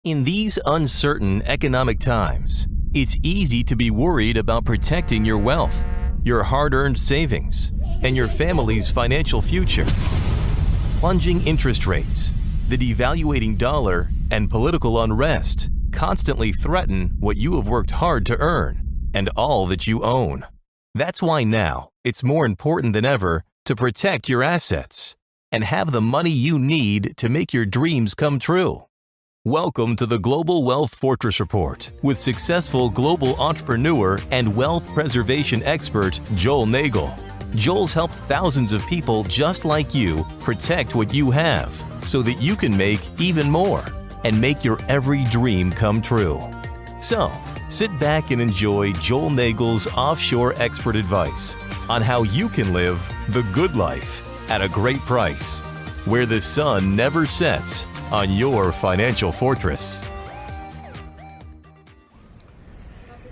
In these uncertain economic times, it's easy to be worried about protecting your wealth, your hard-earned savings, and your family's financial future. Plunging interest rates, the devaluating dollar, and political unrest constantly threaten what you have worked hard to earn and all that you own. That's why now it's more important than ever to protect your assets and have the money you need to make your dreams come true. Welcome to the Global Wealth Fortress Report with successful global entrepreneur and wealth preservation expert Joel Nagel. Joel's helped thousands of people just like you protect what you have so that you can make even more and make your every dream come true. So, sit back and enjoy Joel Nagel's offshore expert advice on how you can live the good life at a great price, where the sun never sets on your financial fortress.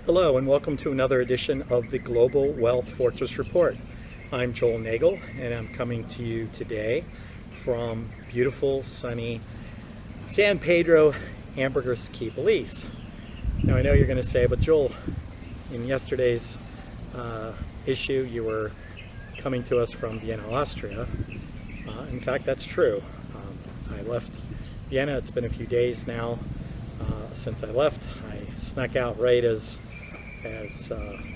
Hello and welcome to another edition of the Global Wealth Fortress Report. I'm Joel Nagel and I'm coming to you today from beautiful, sunny San Pedro, Ambergris Caye, Belize. Now I know you're going to say, but Joel, in yesterday's issue you were coming to us from Vienna, Austria. In fact, that's true. I left Vienna. It's been a few days now since I left. I snuck out right as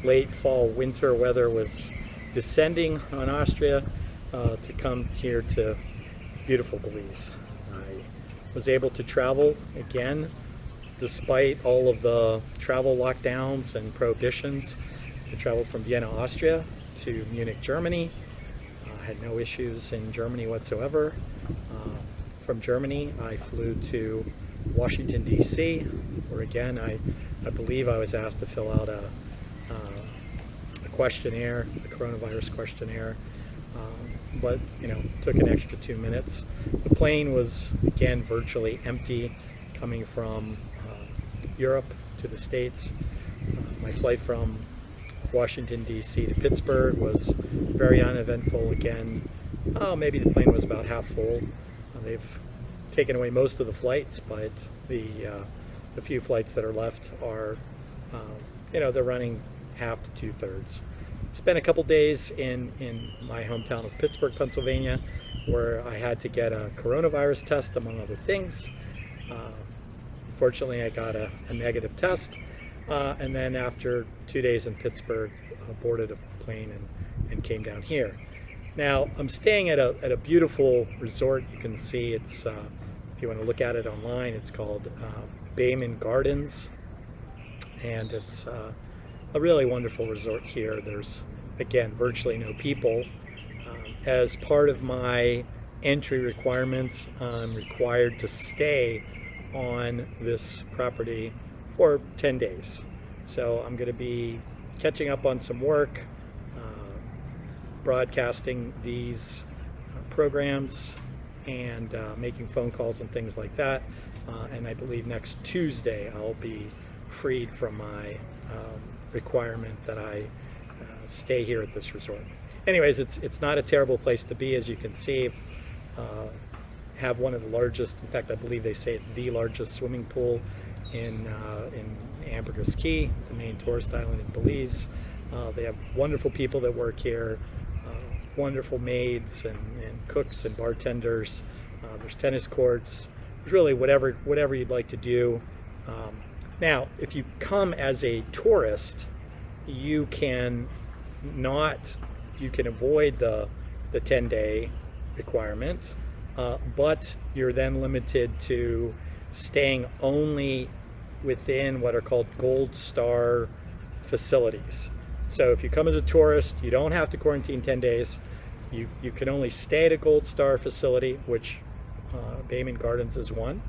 late fall winter weather was descending on Austria to come here to beautiful Belize. I was able to travel again despite all of the travel lockdowns and prohibitions. I traveled from Vienna, Austria to Munich, Germany. Had no issues in Germany whatsoever. From Germany, I flew to Washington, D.C., where again, I believe I was asked to fill out a questionnaire, the coronavirus questionnaire, but took an extra 2 minutes. The plane was, again, virtually empty, coming from Europe to the States. My flight from Washington, D.C. to Pittsburgh was very uneventful again. Maybe the plane was about half full. They've taken away most of the flights, but the few flights that are left are, they're running half to 2/3. Spent a couple days in my hometown of Pittsburgh, Pennsylvania, where I had to get a coronavirus test, among other things. Fortunately, I got a negative test, and then after 2 days in Pittsburgh, boarded a plane and came down here. Now, I'm staying at a beautiful resort. You can see it's, if you want to look at it online, it's called Bayman Gardens. And it's a really wonderful resort here. There's, again, virtually no people. As part of my entry requirements, I'm required to stay on this property for 10 days. So I'm going to be catching up on some work, broadcasting these programs and making phone calls and things like that. And I believe next Tuesday I'll be freed from my requirement that I stay here at this resort. Anyways, it's not a terrible place to be, as you can see. Have one of the largest, in fact I believe they say it's the largest swimming pool in Ambergris Caye, the main tourist island in Belize. They have wonderful people that work here, wonderful maids and cooks and bartenders. There's tennis courts. There's really whatever you'd like to do. Now, if you come as a tourist, you can avoid the 10-day requirement, but you're then limited to staying only within what are called Gold Star facilities. So if you come as a tourist, you don't have to quarantine 10 days. You can only stay at a Gold Star facility, which Bayman Gardens is one.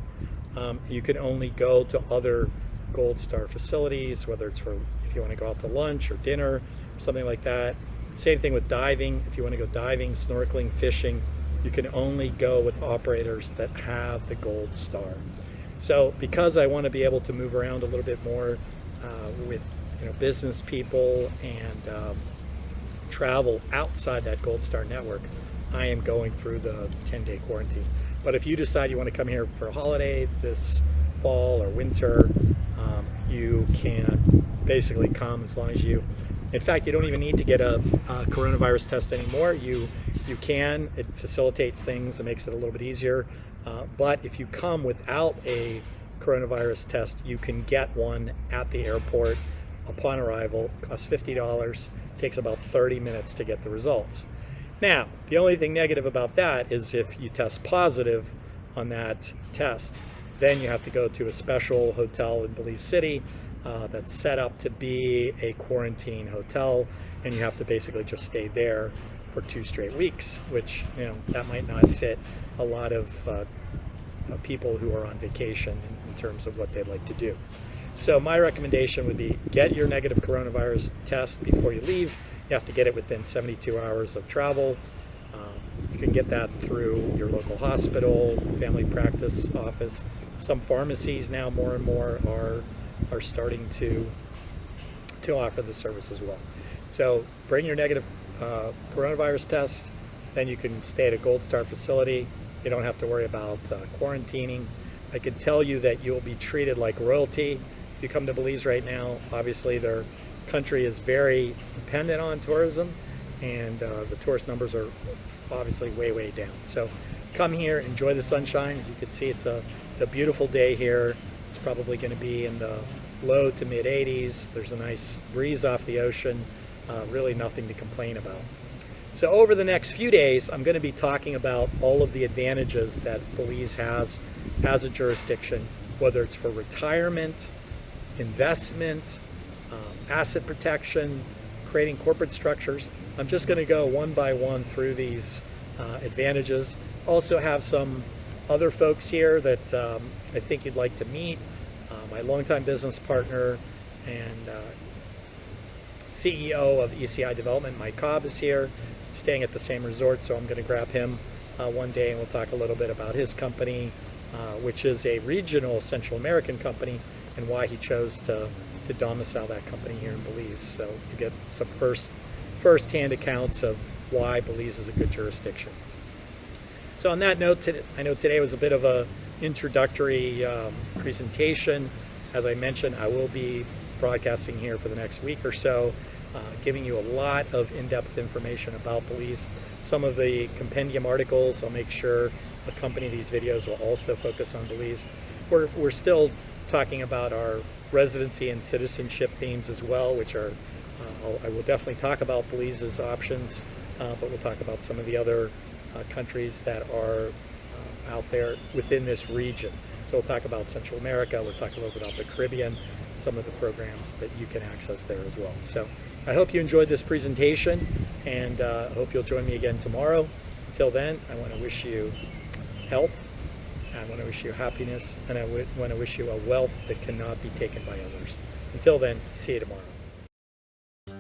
You can only go to other Gold Star facilities, whether it's if you want to go out to lunch or dinner, or something like that. Same thing with diving. If you want to go diving, snorkeling, fishing, you can only go with operators that have the Gold Star. So because I want to be able to move around a little bit more with business people and travel outside that Gold Star network, I am going through the 10-day quarantine. But if you decide you want to come here for a holiday this fall or winter, you can basically come as long as you, in fact, you don't even need to get a coronavirus test anymore. You can, it facilitates things, it makes it a little bit easier. But if you come without a coronavirus test, you can get one at the airport upon arrival. Costs $50, takes about 30 minutes to get the results. Now, the only thing negative about that is if you test positive on that test, then you have to go to a special hotel in Belize City that's set up to be a quarantine hotel, and you have to basically just stay there for 2 straight weeks, which, you know, that might not fit a lot of people who are on vacation in terms of what they'd like to do. So my recommendation would be get your negative coronavirus test before you leave. You have to get it within 72 hours of travel. You can get that through your local hospital, family practice office. Some pharmacies now more and more are starting to offer the service as well. So bring your negative coronavirus test, then you can stay at a Gold Star facility. You don't have to worry about quarantining. I can tell you that you'll be treated like royalty if you come to Belize right now. Obviously, their country is very dependent on tourism, and the tourist numbers are obviously way down. So come here, enjoy the sunshine. As you can see, it's a beautiful day here. It's probably going to be in the low to mid 80s. There's a nice breeze off the ocean. Really nothing to complain about. So over the next few days, I'm going to be talking about all of the advantages that Belize has as a jurisdiction, whether it's for retirement, investment, asset protection, creating corporate structures. I'm just going to go one by one through these advantages. Also have some other folks here that I think you'd like to meet. My longtime business partner and CEO of ECI Development, Mike Cobb, is here, staying at the same resort, so I'm going to grab him one day and we'll talk a little bit about his company, which is a regional Central American company, and why he chose to domicile that company here in Belize. So you get some first-hand accounts of why Belize is a good jurisdiction. So on that note, I know today was a bit of a introductory presentation. As I mentioned, I will be broadcasting here for the next week or so, giving you a lot of in-depth information about Belize. Some of the compendium articles, I'll make sure accompany these videos, will also focus on Belize. We're still talking about our residency and citizenship themes as well, which are, I will definitely talk about Belize's options, but we'll talk about some of the other countries that are out there within this region. So we'll talk about Central America, we'll talk a little bit about the Caribbean, some of the programs that you can access there as well. So I hope you enjoyed this presentation, and I hope you'll join me again tomorrow. Until then, I want to wish you health, I want to wish you happiness, and I want to wish you a wealth that cannot be taken by others. Until then, see you tomorrow.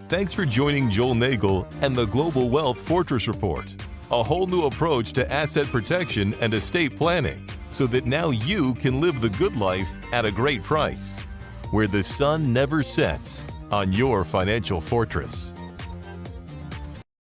Thanks for joining Joel Nagel and the Global Wealth Fortress Report, a whole new approach to asset protection and estate planning, so that now you can live the good life at a great price, where the sun never sets on your financial fortress.